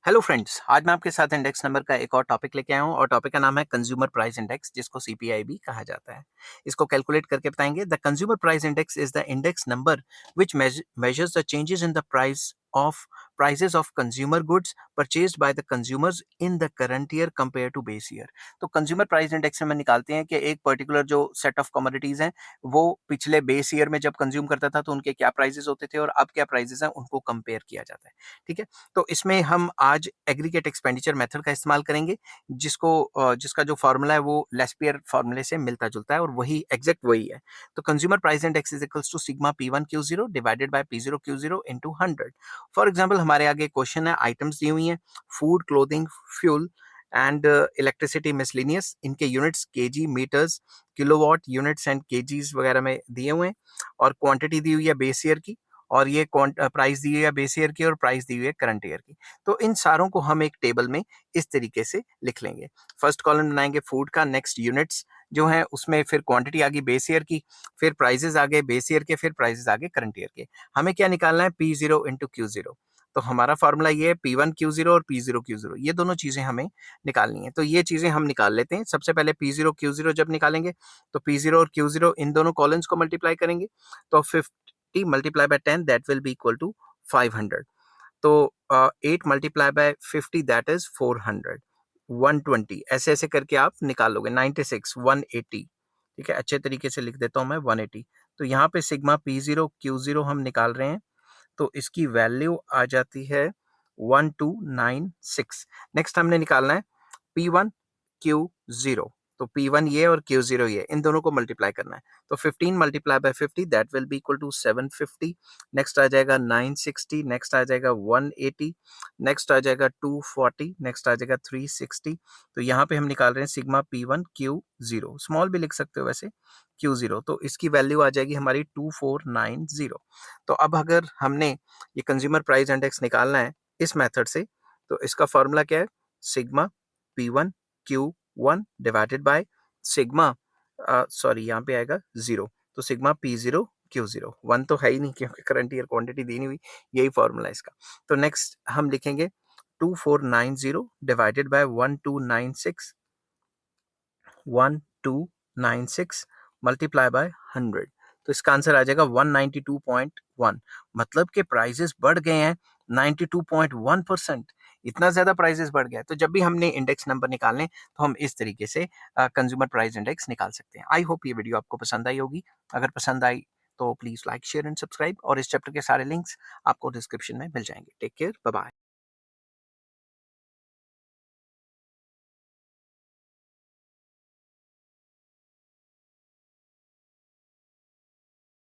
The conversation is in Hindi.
हेलो फ्रेंड्स, आज मैं आपके साथ इंडेक्स नंबर का एक और टॉपिक लेके आया हूँ और टॉपिक का नाम है कंज्यूमर प्राइस इंडेक्स, जिसको सीपीआई भी कहा जाता है। इसको कैलकुलेट करके बताएंगे। The consumer price index is the index number which measures the changes in the prices of consumer goods purchased by the consumers in the current year compared to base year। तो कंज्यूमर प्राइस इंडेक्स से हम निकालते हैं कि एक पर्टिकुलर जो सेट ऑफ कमोडिटीज हैं वो पिछले बेस ईयर में जब कंज्यूम करता था तो उनके क्या प्राइसेस होते थे और अब क्या प्राइसेस हैं उनको कंपेयर किया जाता है। ठीक है, तो इसमें हम आज एग्रीगेट एक्सपेंडिचर मेथड का इस्तेमाल करेंगे, जिसका जो फार्मूला है वो लेस्पियर फार्मूले से मिलता जुलता है और वही एग्जैक्ट वही है। तो consumer price index is equals to sigma P1Q0 divided by P0Q0 into 100। For example हमारे आगे क्वेश्चन है, आइटम्स दी हुई हैं, food, clothing, fuel and electricity miscellaneous, इनके units KG, metres, kilowatt, units and KGs वगैरह में दिए हुए हैं और क्वांटिटी दी हुई है बेस ईयर की और ये प्राइस दी हुई है बेस ईयर की और प्राइस दी हुई है करंट ईयर की। तो इन सारों को हम एक टेबल में इस तरीके से लिख लेंगे। फर्स्ट कॉलम बनाएंगे फूड का, नेक्स्ट यूनिट्स जो है उसमें फिर क्वांटिटी आ गई बेस ईयर की, फिर प्राइजेस आ गए बेस ईयर के, फिर प्राइजेस आ गए करंट ईयर के। हमें क्या निकालना है, P0 इंटू Q0। तो हमारा फॉर्मूला ये है P1Q0 और P0Q0, ये दोनों चीजें हमें निकालनी है। तो ये चीजें हम निकाल लेते हैं। सबसे पहले P0Q0 जब निकालेंगे तो P0 और Q0 इन दोनों कॉलम्स को मल्टीप्लाई करेंगे तो 50 multiply by 10 that will be equal to 500। तो 8 multiply by 50 that is 400। 120 ऐसे ऐसे करके आप निकाल लोगे। 96, 180। ठीक है, अच्छे तरीके से लिख देता हूं मैं 180। तो यहाँ पे सिग्मा P0Q0 हम निकाल रहे हैं तो इसकी वैल्यू आ जाती है 1296। नेक्स्ट हमने निकालना है P1Q0। तो P1 ये और Q0 ये, इन दोनों को मल्टीप्लाई करना है। तो 15 multiply by 50 that will be equal to 750। Next आ जाएगा 960, नेक्स्ट आ जाएगा 180, नेक्स्ट आ जाएगा 240, नेक्स्ट आ जाएगा 360। तो यहाँ पे हम निकाल रहे हैं सिग्मा P1Q0, स्मॉल भी लिख सकते हो वैसे, Q0। तो इसकी वैल्यू आ जाएगी हमारी 2490। तो अब अगर हमने ये कंज्यूमर प्राइस इंडेक्स निकालना है इस मेथड से, तो इसका फॉर्मूला क्या है, sigma P1Q1 divided by sigma sorry यहाँ पे आएगा 0, तो सिग्मा P0Q0। 1 तो है ही नहीं क्योंकि करंट ईयर क्वांटिटी दी नहीं हुई, यही फॉर्मूला है इसका। तो नेक्स्ट हम लिखेंगे 2490 डिवाइडेड बाय 1296, 1296 मल्टीप्लाई बाय 100। तो इसका आंसर आ जाएगा 192.1। मतलब कि प्राइसेस बढ़ गए हैं 92.1%। इतना ज्यादा प्राइसेस बढ़ गया है। तो जब भी हमने इंडेक्स नंबर निकालने तो हम इस तरीके से कंज्यूमर प्राइस इंडेक्स निकाल सकते हैं। आई होप ये वीडियो आपको पसंद आई होगी। अगर पसंद आई तो please like, share and subscribe और इस चैप्टर के सारे लिंक्स आपको डिस्क्रिप्शन में मिल जाएंगे। Take care, bye bye.